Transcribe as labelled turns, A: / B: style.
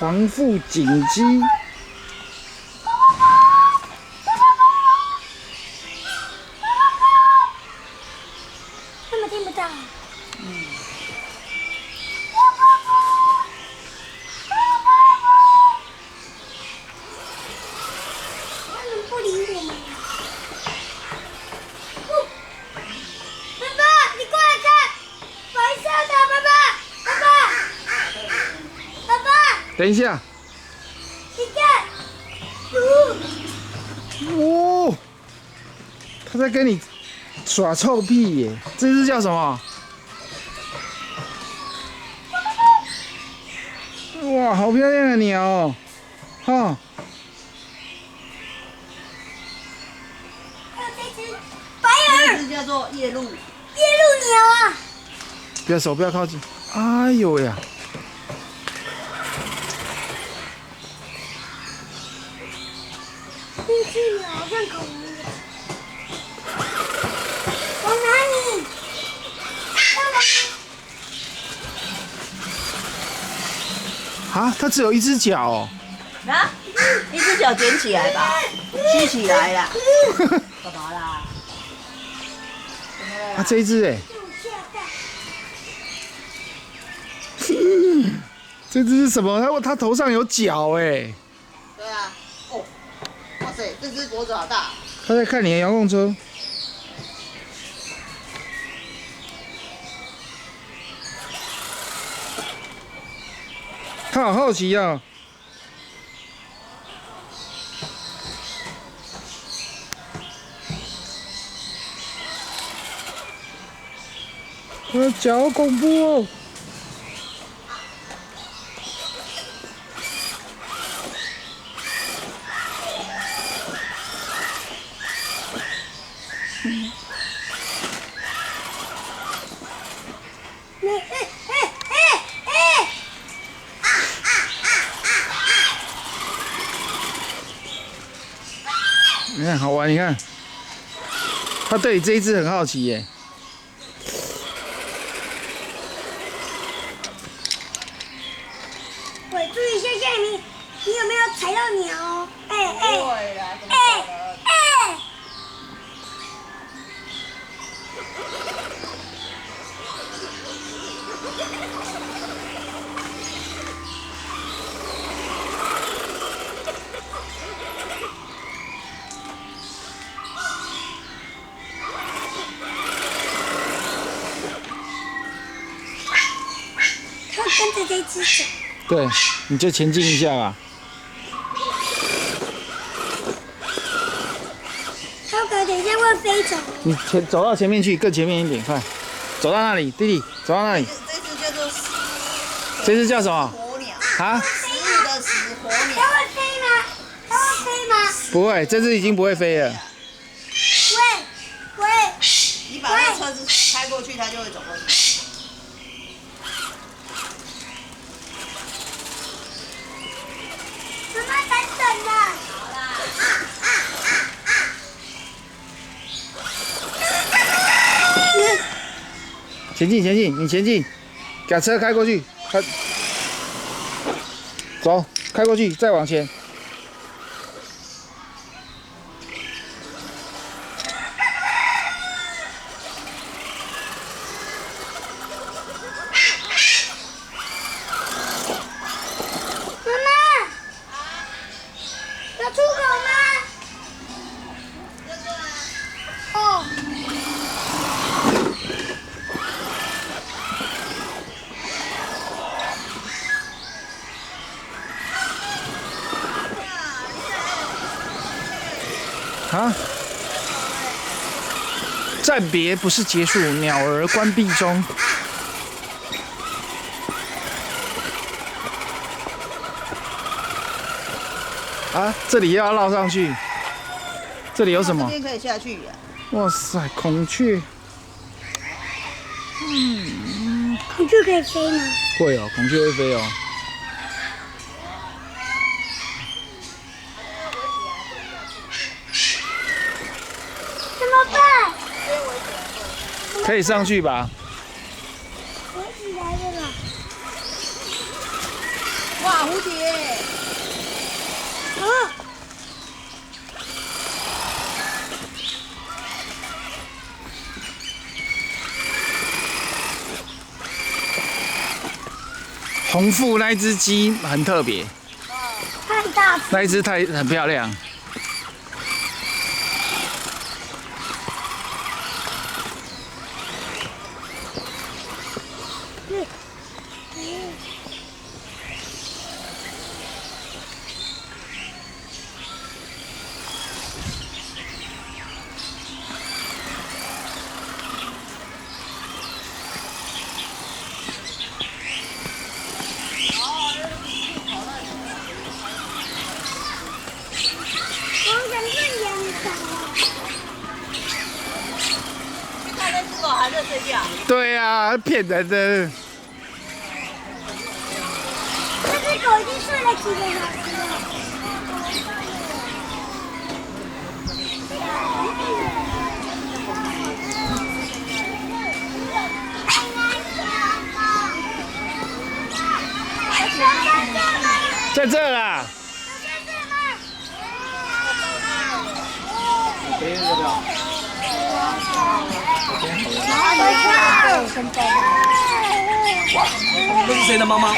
A: 防护紧机。
B: 他们听不到。他们不理我们。爸爸，你过来看，白色的，爸爸。
A: 等一下，
B: 你看，
A: 哦，他在跟你耍臭屁耶！这只叫什么？哇，好漂亮的鸟哦！哈，
B: 还有这只白耳，
C: 这只叫做夜鹭。
B: 夜鹭鸟啊！
A: 不要手，不要靠近。哎呦呀！
B: 这只鸟好像恐龙。往哪里？
A: 啊，它只有一只脚哦。
C: 啊，一只脚捡起来吧，吸起来啦。干嘛啦？
A: 啊，这一只哎，这只是什么？它头上有角哎。
C: 对啊。哦，哇塞，这只脖子好大。
A: 它在看你的遥控车。它好好奇啊！我的脚好恐怖哦！你看好玩，你看，它对这一只很好奇耶。
B: 喂，注意一下下面，你有没有踩到鸟哦？
C: 对啦，怎么搞的？
B: 它跟着这只走。
A: 对，你就前进一下吧。
B: 超哥，等一下会飞走。
A: 你走到前面去，更前面一点，快，走到那里，弟弟，走到那里。
C: 这只叫做
A: 这只叫什么？
C: 火鸟，
A: 啊？
C: 食物的食，火
B: 它
C: 鸟。
B: 会飞吗？它会飞吗？
A: 不会，这只已经不会飞了。
B: 喂，
C: 你把那车子开过去，它就会走过去。
B: 妈妈等等啦。
C: 好啦。
A: 前进，前进，你前进，把车开过去，走，开过去，再往前。
B: 妈妈，有出口吗？哦。
A: 啊！暂别不是结束，鸟儿关闭中。啊，这里又要绕上去，这里有什么
C: 这？边可以下去呀。
A: 哇塞，孔雀
B: 孔雀可以飞吗？
A: 会哦，孔雀会飞哦。
B: 怎么办？
A: 可以上去吧？
B: 围起来了啦。
C: 哇，蝴蝶！
B: 啊！
A: 红腹那一只鸡很特别，
B: 太大只，
A: 那一只很漂亮。
B: 我想看烟草。
C: 去看那只狗还在睡觉。
A: 对啊，骗人的。
B: 这只狗已经睡了几个小时了。
A: 在这啦。
D: 这是谁的猫猫？